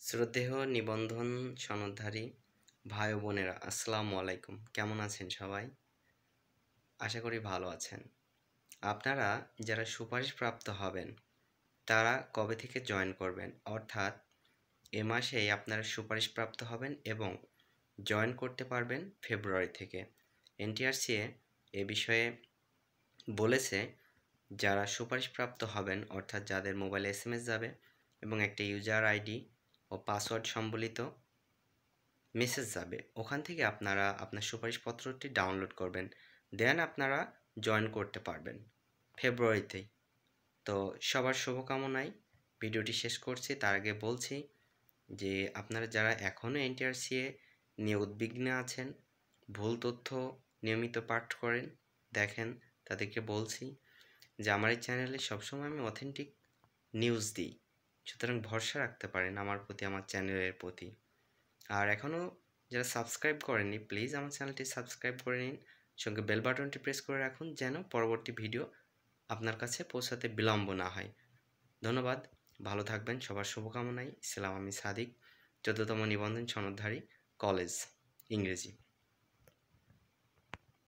শ্রদ্ধেয় নিবন্ধন সনদধারী ভাই ও বোনেরা, আসসালামু আলাইকুম। কেমন আছেন সবাই? আশা করি ভালো আছেন। আপনারা যারা সুপারিশপ্রাপ্ত হবেন তারা কবে থেকে জয়েন করবেন? অর্থাৎ এ মাসেই আপনারা সুপারিশপ্রাপ্ত হবেন এবং জয়েন করতে পারবেন ফেব্রুয়ারি থেকে। এনটিআরসিএ এ বিষয়ে বলেছে, যারা সুপারিশপ্রাপ্ত হবেন অর্থাৎ যাদের মোবাইলে এসএমএস যাবে এবং একটা ইউজার আইডি ও পাসওয়ার্ড সম্বলিত মেসেজ যাবে, ওখান থেকে আপনারা আপনার সুপারিশপত্রটি ডাউনলোড করবেন, দেন আপনারা জয়েন করতে পারবেন ফেব্রুয়ারিতেই। তো সবার শুভকামনায় ভিডিওটি শেষ করছি। তার আগে বলছি যে আপনারা যারা এখনও এনটিআরসিএ নিয়ে উদ্বিগ্ন আছেন, ভুল তথ্য নিয়মিত পাঠ করেন, দেখেন, তাদেরকে বলছি যে আমার এই চ্যানেলে সবসময় আমি অথেন্টিক নিউজ দিই, সুতরাং ভরসা রাখতে পারেন আমার প্রতি, আমার চ্যানেলের প্রতি। আর এখনও যারা সাবস্ক্রাইব করেননি, প্লিজ আমার চ্যানেলটি সাবস্ক্রাইব করে নিন, সঙ্গে বেল বাটনটি প্রেস করে রাখুন যেন পরবর্তী ভিডিও আপনার কাছে পৌঁছাতে বিলম্ব না হয়। ধন্যবাদ, ভালো থাকবেন, সবার শুভকামনায়। ইসলাম, আমি সাদিক, 14তম নিবন্ধন সনদধারী, কলেজ, ইংরেজি।